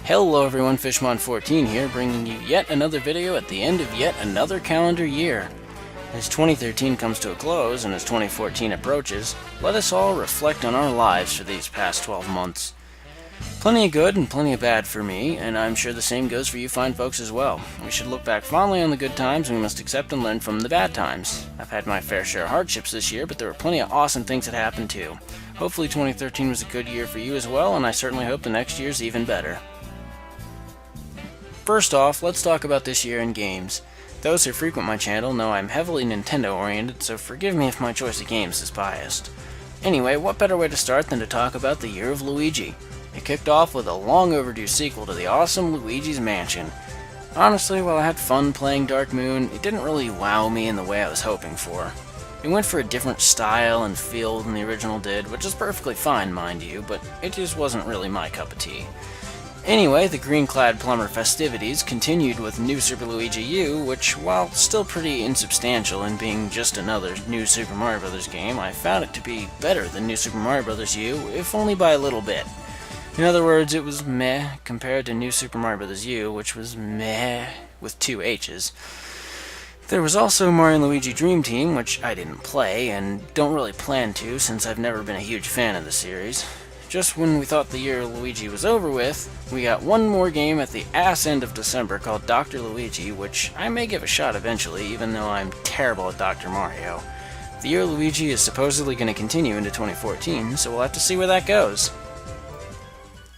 Hello everyone, Fishmon14 here, bringing you yet another video at the end of yet another calendar year. As 2013 comes to a close and as 2014 approaches, let us all reflect on our lives for these past 12 months. Plenty of good and plenty of bad for me, and I'm sure the same goes for you fine folks as well. We should look back fondly on the good times, and we must accept and learn from the bad times. I've had my fair share of hardships this year, but there were plenty of awesome things that happened too. Hopefully 2013 was a good year for you as well, and I certainly hope the next year's even better. First off, let's talk about this year in games. Those who frequent my channel know I'm heavily Nintendo oriented, so forgive me if my choice of games is biased. Anyway, what better way to start than to talk about the year of Luigi? It kicked off with a long overdue sequel to the awesome Luigi's Mansion. Honestly, while I had fun playing Dark Moon, it didn't really wow me in the way I was hoping for. It went for a different style and feel than the original did, which is perfectly fine, mind you, but it just wasn't really my cup of tea. Anyway, the green-clad plumber festivities continued with New Super Luigi U, which, while still pretty insubstantial in being just another new Super Mario Bros. Game, I found it to be better than New Super Mario Bros. U, if only by a little bit. In other words, it was meh compared to New Super Mario Bros. U, which was meh with two H's. There was also Mario & Luigi Dream Team, which I didn't play, and don't really plan to since I've never been a huge fan of the series. Just when we thought the year Luigi was over with, we got one more game at the ass end of December called Dr. Luigi, which I may give a shot eventually, even though I'm terrible at Dr. Mario. The year Luigi is supposedly going to continue into 2014, so we'll have to see where that goes.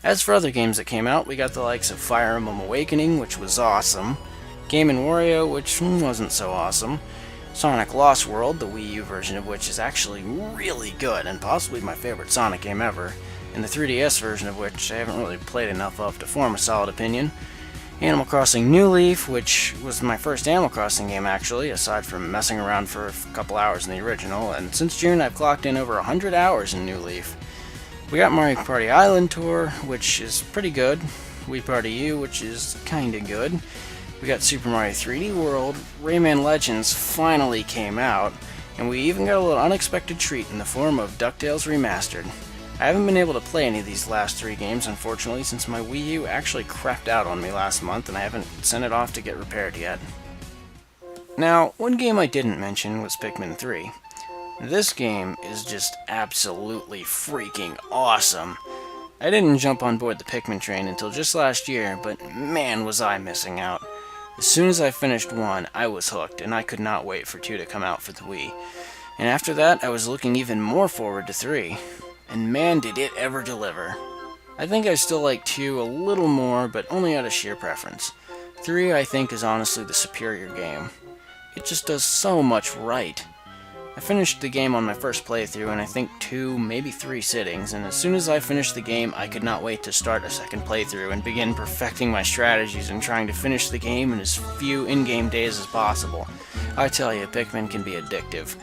As for other games that came out, we got the likes of Fire Emblem Awakening, which was awesome, Game & Wario, which wasn't so awesome, Sonic Lost World, the Wii U version of which is actually really good and possibly my favorite Sonic game ever, and the 3DS version of which I haven't really played enough of to form a solid opinion, Animal Crossing New Leaf, which was my first Animal Crossing game actually, aside from messing around for a couple hours in the original, and since June I've clocked in over 100 hours in New Leaf. We got Mario Party Island Tour, which is pretty good, Wii Party U, which is kinda good. We got Super Mario 3D World, Rayman Legends finally came out, and we even got a little unexpected treat in the form of DuckTales Remastered. I haven't been able to play any of these last three games, unfortunately, since my Wii U actually crapped out on me last month and I haven't sent it off to get repaired yet. Now, one game I didn't mention was Pikmin 3. This game is just absolutely freaking awesome. I didn't jump on board the Pikmin train until just last year, but man was I missing out. As soon as I finished 1, I was hooked, and I could not wait for 2 to come out for the Wii. And after that, I was looking even more forward to 3. And man did it ever deliver. I think I still like 2 a little more, but only out of sheer preference. 3 I think is honestly the superior game. It just does so much right. I finished the game on my first playthrough in I think 2, maybe 3 sittings, and as soon as I finished the game I could not wait to start a second playthrough and begin perfecting my strategies and trying to finish the game in as few in-game days as possible. I tell you, Pikmin can be addictive.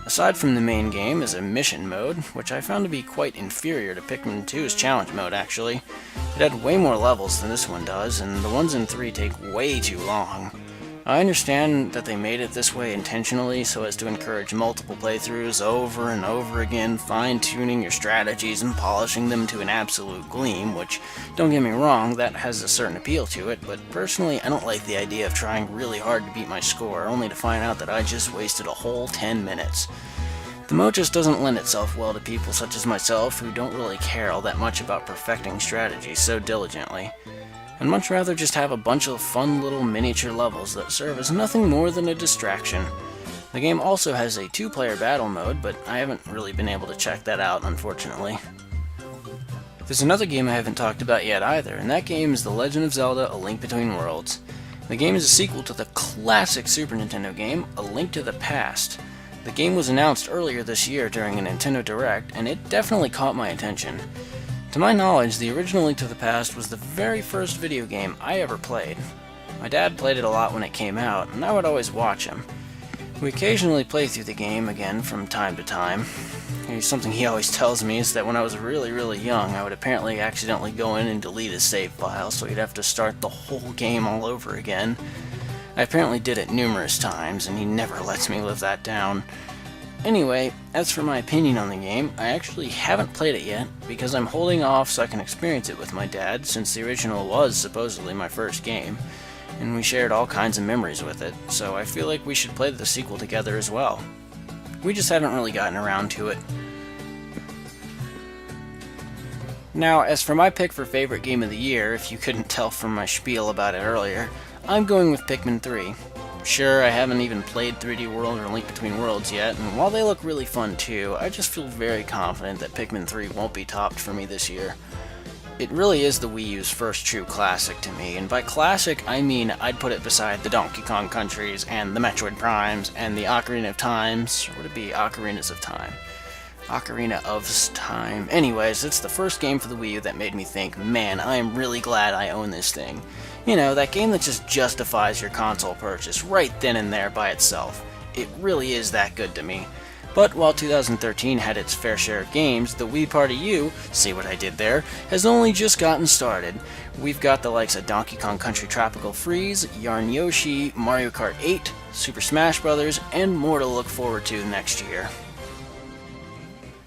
Aside from the main game is a mission mode, which I found to be quite inferior to Pikmin 2's challenge mode actually. It had way more levels than this one does, and the ones in 3 take way too long. I understand that they made it this way intentionally so as to encourage multiple playthroughs over and over again, fine-tuning your strategies and polishing them to an absolute gleam, which, don't get me wrong, that has a certain appeal to it, but personally I don't like the idea of trying really hard to beat my score, only to find out that I just wasted a whole 10 minutes. The mode just doesn't lend itself well to people such as myself who don't really care all that much about perfecting strategies so diligently. I'd much rather just have a bunch of fun little miniature levels that serve as nothing more than a distraction. The game also has a 2-player battle mode, but I haven't really been able to check that out, unfortunately. There's another game I haven't talked about yet either, and that game is The Legend of Zelda: A Link Between Worlds. The game is a sequel to the classic Super Nintendo game, A Link to the Past. The game was announced earlier this year during a Nintendo Direct, and it definitely caught my attention. To my knowledge, the original Link to the Past was the very first video game I ever played. My dad played it a lot when it came out, and I would always watch him. We occasionally play through the game again from time to time. Something he always tells me is that when I was really young, I would apparently accidentally go in and delete his save file, so he'd have to start the whole game all over again. I apparently did it numerous times, and he never lets me live that down. Anyway, as for my opinion on the game, I actually haven't played it yet because I'm holding off so I can experience it with my dad, since the original was supposedly my first game, and we shared all kinds of memories with it, so I feel like we should play the sequel together as well. We just haven't really gotten around to it. Now, as for my pick for favorite game of the year, if you couldn't tell from my spiel about it earlier, I'm going with Pikmin 3. Sure, I haven't even played 3D World or Link Between Worlds yet, and while they look really fun too, I just feel very confident that Pikmin 3 won't be topped for me this year. It really is the Wii U's first true classic to me, and by classic I mean I'd put it beside the Donkey Kong Countries and the Metroid Primes and the Ocarina of Times, or would it be Ocarinas of Time? Ocarina of Time. Anyways, it's the first game for the Wii U that made me think, man, I am really glad I own this thing. You know, that game that just justifies your console purchase right then and there by itself. It really is that good to me. But while 2013 had its fair share of games, the Wii Party U, see what I did there, has only just gotten started. We've got the likes of Donkey Kong Country Tropical Freeze, Yarn Yoshi, Mario Kart 8, Super Smash Bros., and more to look forward to next year.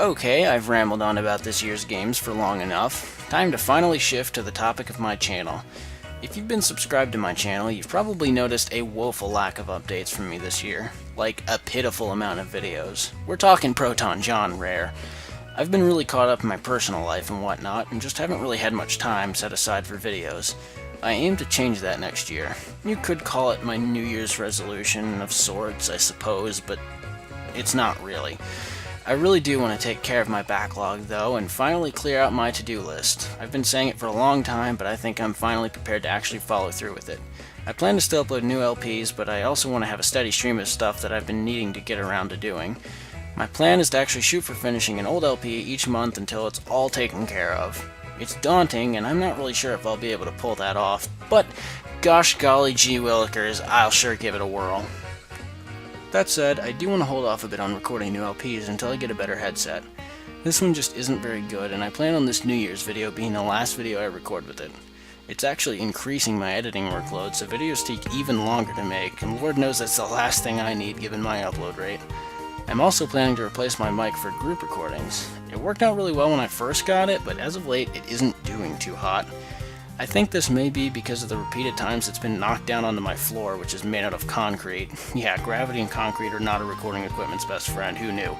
Okay, I've rambled on about this year's games for long enough. Time to finally shift to the topic of my channel. If you've been subscribed to my channel, you've probably noticed a woeful lack of updates from me this year. Like, a pitiful amount of videos. We're talking Proton John rare. I've been really caught up in my personal life and whatnot, and just haven't really had much time set aside for videos. I aim to change that next year. You could call it my New Year's resolution of sorts, I suppose, but it's not really. I really do want to take care of my backlog, though, and finally clear out my to-do list. I've been saying it for a long time, but I think I'm finally prepared to actually follow through with it. I plan to still upload new LPs, but I also want to have a steady stream of stuff that I've been needing to get around to doing. My plan is to actually shoot for finishing an old LP each month until it's all taken care of. It's daunting, and I'm not really sure if I'll be able to pull that off, but gosh golly gee willikers, I'll sure give it a whirl. That said, I do want to hold off a bit on recording new LPs until I get a better headset. This one just isn't very good, and I plan on this New Year's video being the last video I record with it. It's actually increasing my editing workload, so videos take even longer to make, and Lord knows that's the last thing I need given my upload rate. I'm also planning to replace my mic for group recordings. It worked out really well when I first got it, but as of late it isn't doing too hot. I think this may be because of the repeated times it's been knocked down onto my floor, which is made out of concrete. Yeah, gravity and concrete are not a recording equipment's best friend, who knew?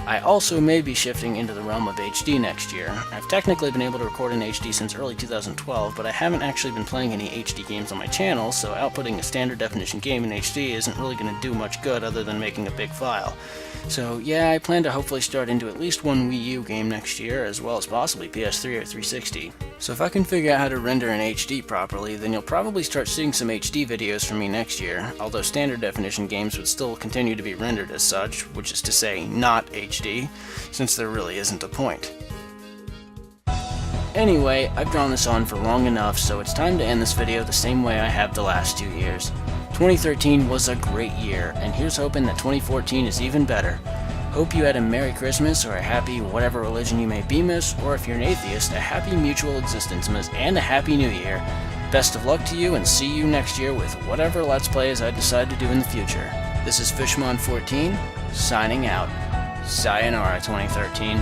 I also may be shifting into the realm of HD next year. I've technically been able to record in HD since early 2012, but I haven't actually been playing any HD games on my channel, so outputting a standard definition game in HD isn't really going to do much good other than making a big file. So yeah, I plan to hopefully start into at least one Wii U game next year, as well as possibly PS3 or 360. So if I can figure out how to render in HD properly, then you'll probably start seeing some HD videos from me next year, although standard definition games would still continue to be rendered as such, which is to say not HD, since there really isn't a point. Anyway, I've drawn this on for long enough, so it's time to end this video the same way I have the last 2 years. 2013 was a great year, and here's hoping that 2014 is even better. Hope you had a Merry Christmas, or a happy whatever religion you may be, miss, or if you're an atheist, a happy mutual existence, miss, and a happy new year. Best of luck to you, and see you next year with whatever Let's Plays I decide to do in the future. This is Fishmon14, signing out. Sayonara 2013.